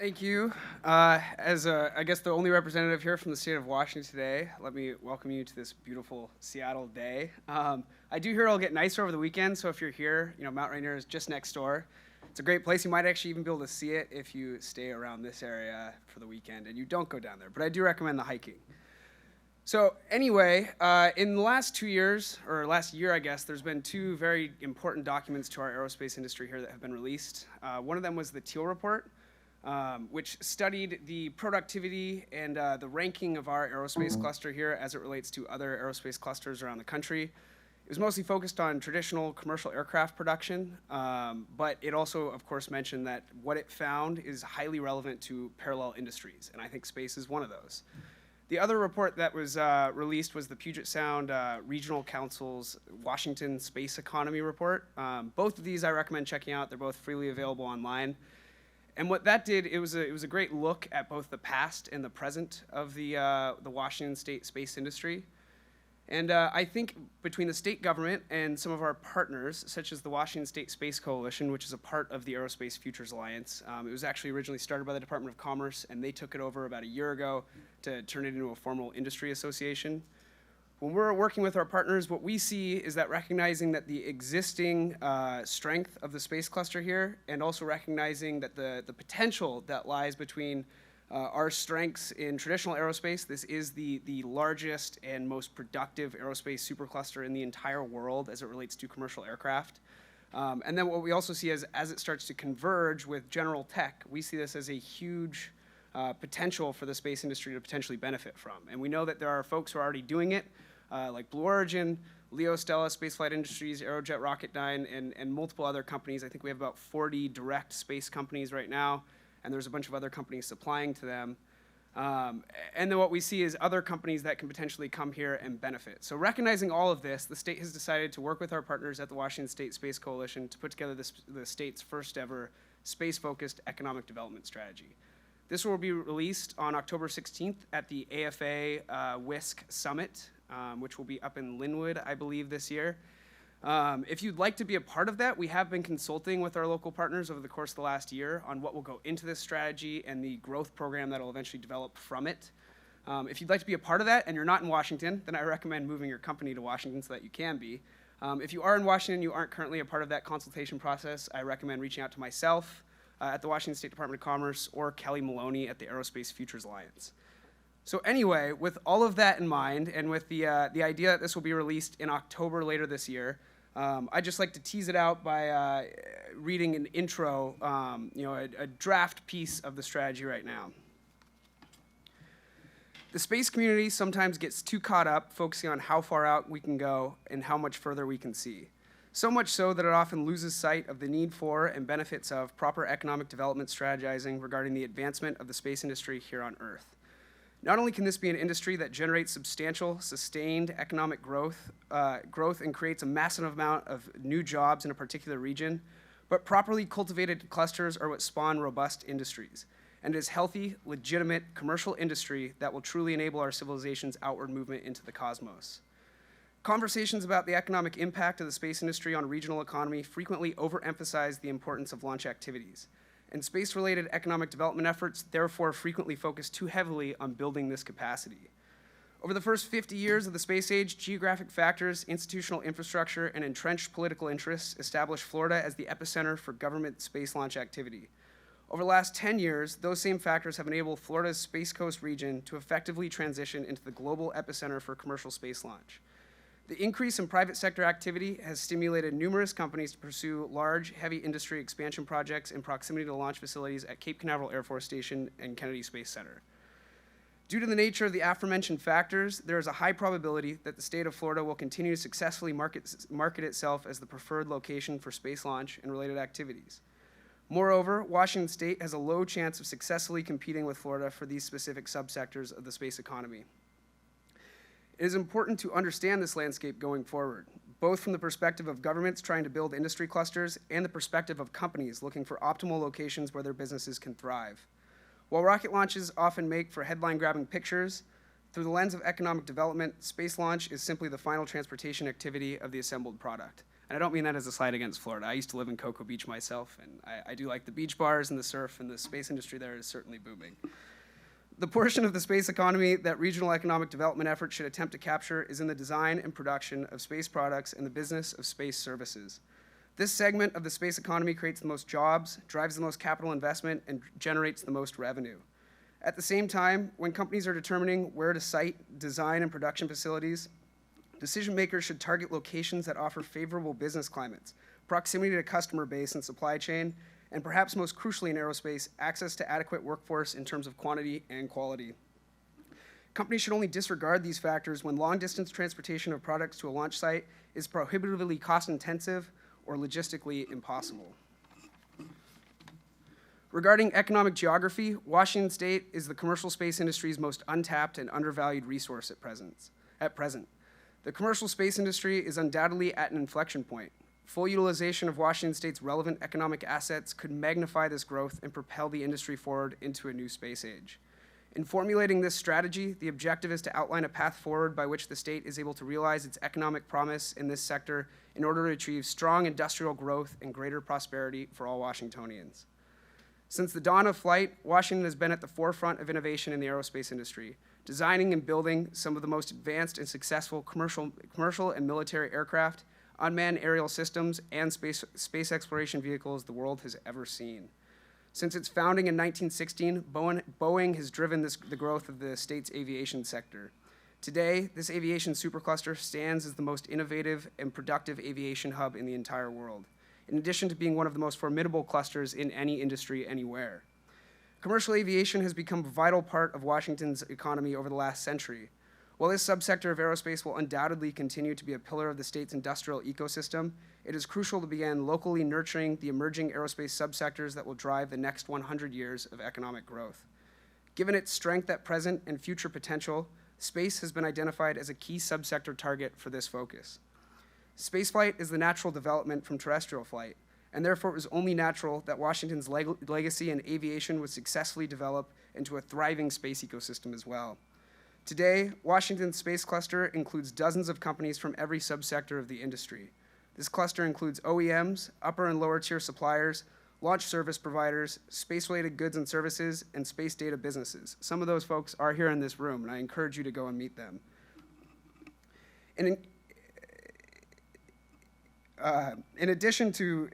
Thank you. As I guess the only representative here from the state of Washington today, let me welcome you to this beautiful Seattle day. I do hear it'll get nicer over the weekend, so if you're here, Mount Rainier is just next door. It's a great place. You might actually even be able to see it if you stay around this area for the weekend and you don't go down there, but I do recommend the hiking. So anyway, in the last 2 years, or last year, I guess, there's been two very important documents to our aerospace industry here that have been released. One of them was the Teal Report, which studied the productivity and the ranking of our aerospace cluster here as it relates to other aerospace clusters around the country. It was mostly focused on traditional commercial aircraft production, but it also, of course, mentioned that what it found is highly relevant to parallel industries, and I think space is one of those. The other report that was released was the Puget Sound Regional Council's Washington Space Economy Report. Both of these I recommend checking out. They're both freely available online. And what that did, it was a great look at both the past and the present of the Washington State space industry. And I think between the state government and some of our partners, such as the Washington State Space Coalition, which is a part of the Aerospace Futures Alliance, it was actually originally started by the Department of Commerce, and they took it over about a year ago to turn it into a formal industry association. When we're working with our partners, what we see is that recognizing that the existing strength of the space cluster here, and also recognizing that the potential that lies between our strengths in traditional aerospace. This is the largest and most productive aerospace supercluster in the entire world as it relates to commercial aircraft. And then what we also see as it starts to converge with general tech, we see this as a huge potential for the space industry to potentially benefit from. And we know that there are folks who are already doing it, like Blue Origin, Leo Stella, Spaceflight Industries, Aerojet Rocketdyne, and multiple other companies. I think we have about 40 direct space companies right now, and there's a bunch of other companies supplying to them. And then what we see is other companies that can potentially come here and benefit. So recognizing all of this, the state has decided to work with our partners at the Washington State Space Coalition to put together the state's first ever space-focused economic development strategy. This will be released on October 16th at the AFA WISC Summit, which will be up in Linwood, I believe, this year. If you'd like to be a part of that, we have been consulting with our local partners over the course of the last year on what will go into this strategy and the growth program that will eventually develop from it. If you'd like to be a part of that and you're not in Washington, then I recommend moving your company to Washington so that you can be. If you are in Washington and you aren't currently a part of that consultation process, I recommend reaching out to myself at the Washington State Department of Commerce or Kelly Maloney at the Aerospace Futures Alliance. So anyway, with all of that in mind and with the idea that this will be released in October later this year, I'd just like to tease it out by reading an intro, a draft piece of the strategy right now. The space community sometimes gets too caught up focusing on how far out we can go and how much further we can see. So much so that it often loses sight of the need for and benefits of proper economic development strategizing regarding the advancement of the space industry here on Earth. Not only can this be an industry that generates substantial, sustained economic growth and creates a massive amount of new jobs in a particular region, but properly cultivated clusters are what spawn robust industries, and is healthy, legitimate commercial industry that will truly enable our civilization's outward movement into the cosmos. Conversations about the economic impact of the space industry on a regional economy frequently overemphasize the importance of launch activities. And space-related economic development efforts therefore frequently focus too heavily on building this capacity. Over the first 50 years of the space age, geographic factors, institutional infrastructure, and entrenched political interests established Florida as the epicenter for government space launch activity. Over the last 10 years, those same factors have enabled Florida's Space Coast region to effectively transition into the global epicenter for commercial space launch. The increase in private sector activity has stimulated numerous companies to pursue large, heavy industry expansion projects in proximity to launch facilities at Cape Canaveral Air Force Station and Kennedy Space Center. Due to the nature of the aforementioned factors, there is a high probability that the state of Florida will continue to successfully market itself as the preferred location for space launch and related activities. Moreover, Washington State has a low chance of successfully competing with Florida for these specific subsectors of the space economy. It is important to understand this landscape going forward, both from the perspective of governments trying to build industry clusters and the perspective of companies looking for optimal locations where their businesses can thrive. While rocket launches often make for headline-grabbing pictures, through the lens of economic development, space launch is simply the final transportation activity of the assembled product. And I don't mean that as a slight against Florida. I used to live in Cocoa Beach myself, and I do like the beach bars and the surf, and the space industry there is certainly booming. The portion of the space economy that regional economic development efforts should attempt to capture is in the design and production of space products and the business of space services. This segment of the space economy creates the most jobs, drives the most capital investment, and generates the most revenue. At the same time, when companies are determining where to site design and production facilities, decision makers should target locations that offer favorable business climates, proximity to customer base and supply chain, and perhaps most crucially in aerospace, access to adequate workforce in terms of quantity and quality. Companies should only disregard these factors when long-distance transportation of products to a launch site is prohibitively cost-intensive or logistically impossible. Regarding economic geography, Washington State is the commercial space industry's most untapped and undervalued resource at present. The commercial space industry is undoubtedly at an inflection point. Full utilization of Washington State's relevant economic assets could magnify this growth and propel the industry forward into a new space age. In formulating this strategy, the objective is to outline a path forward by which the state is able to realize its economic promise in this sector in order to achieve strong industrial growth and greater prosperity for all Washingtonians. Since the dawn of flight, Washington has been at the forefront of innovation in the aerospace industry, designing and building some of the most advanced and successful commercial and military aircraft, unmanned aerial systems, and space exploration vehicles the world has ever seen. Since its founding in 1916, Boeing has driven the growth of the state's aviation sector. Today, this aviation supercluster stands as the most innovative and productive aviation hub in the entire world, in addition to being one of the most formidable clusters in any industry anywhere. Commercial aviation has become a vital part of Washington's economy over the last century. While this subsector of aerospace will undoubtedly continue to be a pillar of the state's industrial ecosystem, it is crucial to begin locally nurturing the emerging aerospace subsectors that will drive the next 100 years of economic growth. Given its strength at present and future potential, space has been identified as a key subsector target for this focus. Spaceflight is the natural development from terrestrial flight, and therefore it was only natural that Washington's legacy in aviation would successfully develop into a thriving space ecosystem as well. Today, Washington's space cluster includes dozens of companies from every subsector of the industry. This cluster includes OEMs, upper and lower tier suppliers, launch service providers, space-related goods and services, and space data businesses. Some of those folks are here in this room, and I encourage you to go and meet them. In addition to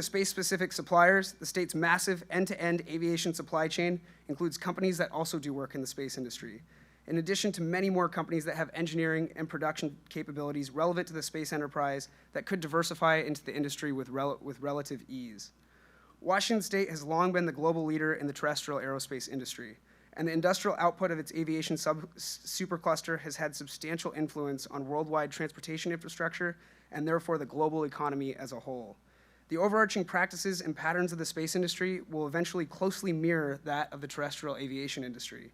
space-specific suppliers, the state's massive end-to-end aviation supply chain includes companies that also do work in the space industry, in addition to many more companies that have engineering and production capabilities relevant to the space enterprise that could diversify into the industry with relative ease. Washington State has long been the global leader in the terrestrial aerospace industry, and the industrial output of its aviation supercluster has had substantial influence on worldwide transportation infrastructure and therefore the global economy as a whole. The overarching practices and patterns of the space industry will eventually closely mirror that of the terrestrial aviation industry.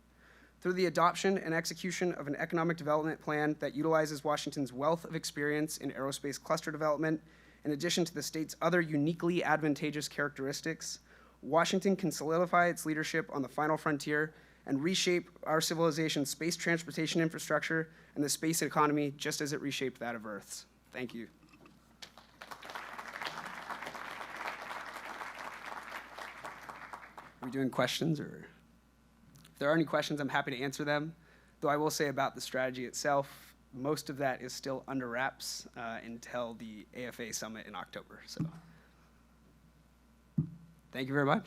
Through the adoption and execution of an economic development plan that utilizes Washington's wealth of experience in aerospace cluster development, in addition to the state's other uniquely advantageous characteristics, Washington can solidify its leadership on the final frontier and reshape our civilization's space transportation infrastructure and the space economy just as it reshaped that of Earth's. Thank you. Are we doing questions, or if there are any questions, I'm happy to answer them. Though I will say about the strategy itself, most of that is still under wraps until the AFA summit in October. So, thank you very much.